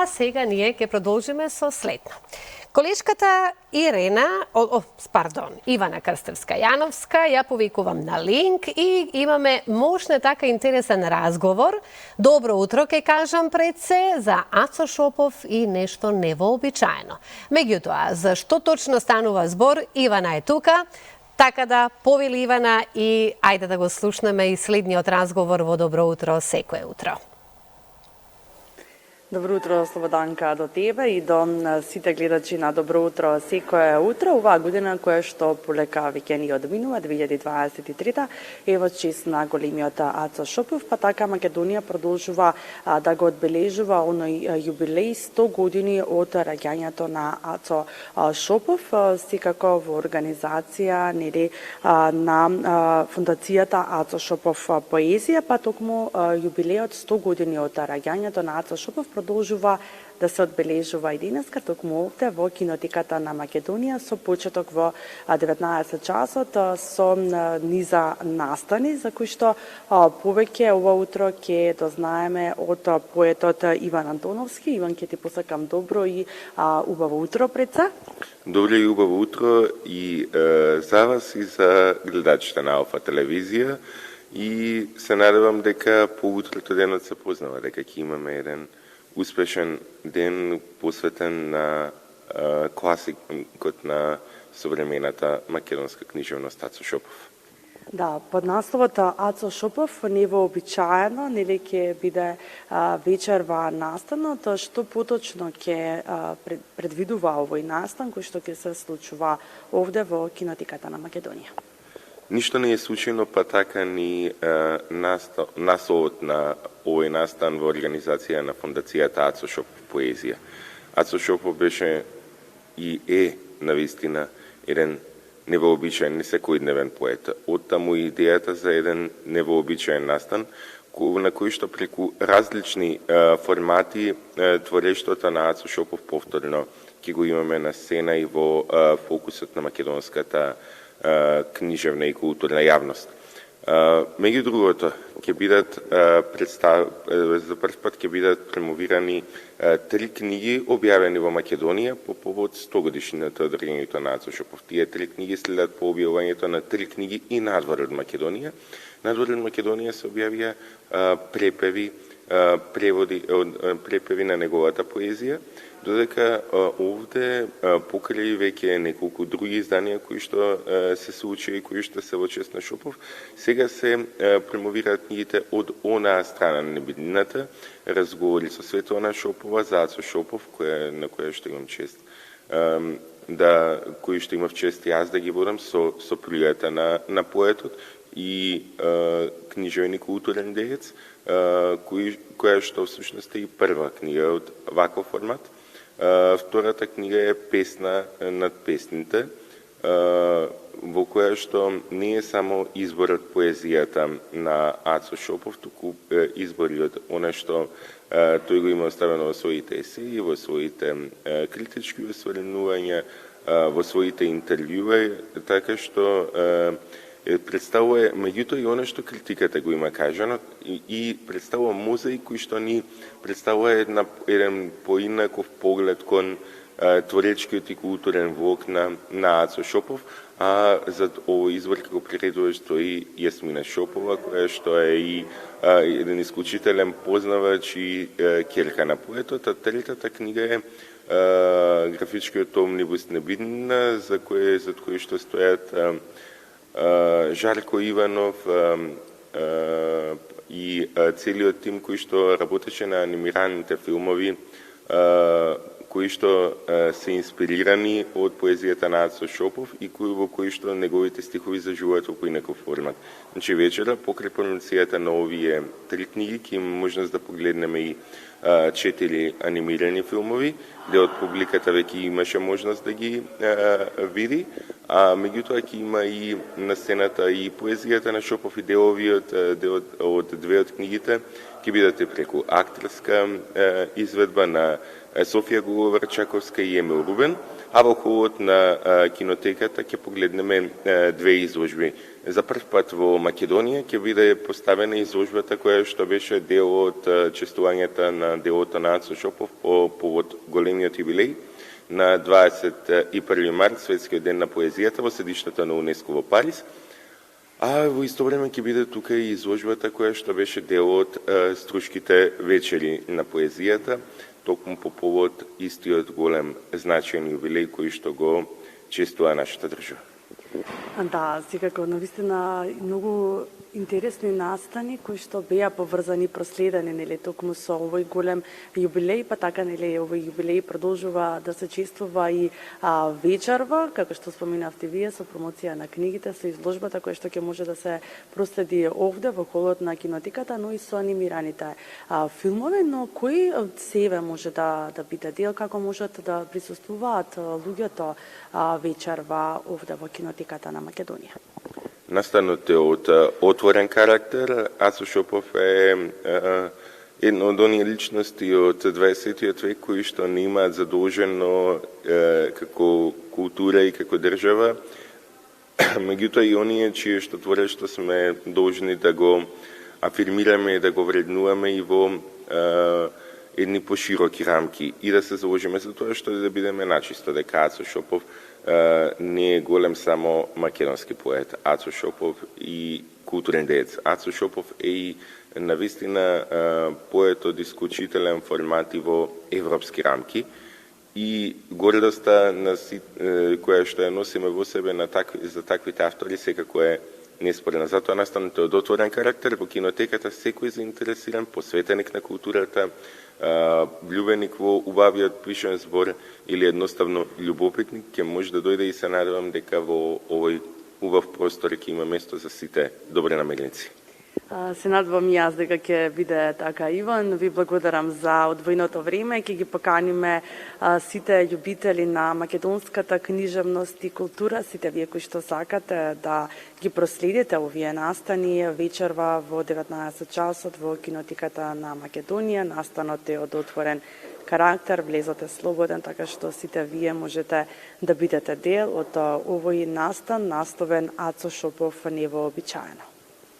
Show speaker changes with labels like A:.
A: сега ние ќе продолжиме со следно. Колешката Ивана Крстевска-Јановска ја повикувам на линк и имаме мощна така интересен разговор. Добро утро, ке кажам пред се, за Ацо Шопов и нешто невообичаено. Меѓутоа, за што точно станува збор, Ивана е тука, така да повели Ивана и ајде да го слушнеме и следниот разговор во Добро утро секое утро.
B: Добро утро, Слободанка, до тебе и до сите гледачи на Добро утро секое утро. Оваа година која што полека веќе ни одминува, 2023-та, е во чест на големиот Ацо Шопов, па така Македонија продолжува да го одбележува оној јубилеј 100 години од раѓањето на Ацо Шопов, секако во организација на фондацијата Ацо Шопов поезија, па токму јубилејот 100 години од раѓањето на Ацо Шопов продолжува да се одбележува и денеска токму овде во кинотеката на Македонија со почеток во 19 часот со низа настани за кои што повеќе ова утро ќе дознаеме од поетот Иван Антоновски. Иван, ќе ти посакам добро и убаво утро пред се.
C: Добро и убаво утро и за вас и за гледачите на Алфа телевизија и се надевам дека по утрото денот се познава, дека ќе имаме еден успешен ден посветен на класикот на современата македонска книжевност Ацо Шопов.
B: Да, под насловот Ацо Шопов невообичаено, нели ќе биде вечерва настанот, што поточно ќе предвидува овој настан кој што ќе се случува овде во кинотеката на Македонија.
C: Ништо не е случајно, па така ни насловот на овој настан во организација на фондацијата Ацо Шопов поезија. Ацо Шопов беше и е навистина еден невообичаен, не секојдневен поет. Оттаму идејата за еден невообичаен настан, на кој што преку различни формати творештвото на Ацо Шопов повторно ќе го имаме на сцена и во фокусот на македонската книжевна и културна јавност. Меѓу другото, ќе бидат за прв пат ќе бидат промовирани 3 книги објавени во Македонија по повод 100 годишнината од раѓањето на Ацо Шопов. Тие 3 книги следат по објавувањето на 3 книги и надвор од Македонија. Надвор од Македонија се објавија препеви на неговата поезија, додека овде покрај веќе неколку други изданија кои што се случи и кои што се во чест на Шопов, сега се промовираат книгите од онаа страна на небеднината, разговори со Светлана Шопова за Ацо Шопов, на која што имам чест кои што имав чест јас да ги водам со прилета на поетот и книжевен и културен деец, која што всушност е и прва книга од ваков формат. Втората книга е Песна над песните, во која што не е само изборот поезијата на Ацо Шопов, туку избори од она што тој го има оставено во своите есеи, во своите критички освренувања, во своите интервјуи, така што представува меѓутоа и оно што критиката го има кажано и представува мозаик кој што ни представува еден поинаков поглед кон творечкиот и културен влог на Ацо Шопов, а зад овој избор како приредува стои Јасмина Шопова, која што е и еден исклучителен познавач и ќерка на поетот, а третата книга е графичкиот омнибус Небиднина, зад кој што стојат Жарко Иванов и целиот тим кој што работеше на анимираните филмови, кои што се инспирирани од поезијата на Ацо Шопов и во кои што неговите стихови заживуваат во поинаков формат. Значи вечера, покрај промоцијата на овие 3 книги, ќе имаме можност да погледнеме и 4 анимирани филмови, дел од публиката веќе имаше можност да ги види, а меѓутоа ќе има и на сцената и поезијата на Шопов и дел од 2 од книгите ќе бидат преку актерска изведба на Софија Головарчаковска и Емил Рубен, а во холот на кинотеката ќе погледнеме 2 изложби За прв пат во Македонија ќе биде поставена изложбата која што беше дел од честувањата на делото на Ацо Шопов по повод големиот юбилеј на 21 март, Светскиот ден на поезијата во седиштето на УНЕСКО во Париз. А во исто време ќе биде тука и изложбата која што беше дел од Струшките вечери на поезијата, токму по повод истиот голем значаен юбилеј кој што го честува нашата држава.
B: Да, секако, навистина многу интересни настани кои што беа поврзани, проследени, нели, токму со овој голем јубилеј, па така, нели, овој јубилеј продолжува да се чествува и вечерва, како што споменавте вие, со промоција на книгите, со изложбата која што ќе може да се проследи овде во холот на кинотеката, но и со анимираните филмови, но кој од себе може да биде дел, како можат да присуствуваат луѓето вечерва овде во кинотеката на Македонија?
C: Настанот е од отворен карактер. Ацо Шопов е една од оние личности од 20 век кои што не имаат задолжено како култура и како држава, меѓутоа и оние чие што творештво сме должни да го афирмираме и да го вреднуваме и во едни пошироки рамки и да се заложиме за тоа што да бидеме начисто дека Ацо Шопов не е голем само македонски поет. Ацо Шопов и културен деец. Ацо Шопов е и навистина поет од исклучителен формат и во европски рамки и гордоста која што ја носиме во себе за таквите автори секако е неспорена. Затоа настанот од отворен карактер во кинотеката секој заинтересиран, посветеник на културата, влюбеник во убавиот пишен збор или едноставно љубопитник ќе може да дојде и се надевам дека во овој убав простор ќе има место за сите добри намереници.
B: Се надевам јас дека ќе биде така, Иван. Ви благодарам за одвоеното време. Ќе ги поканиме сите љубители на македонската книжевност и култура, сите вие кои што сакате да ги проследите овие настани вечерва во 19 часот во кинотеката на Македонија. Настанот е од отворен карактер, влезот е слободен, така што сите вие можете да бидете дел од овој настан, наставен Ацо Шопов невообичаено.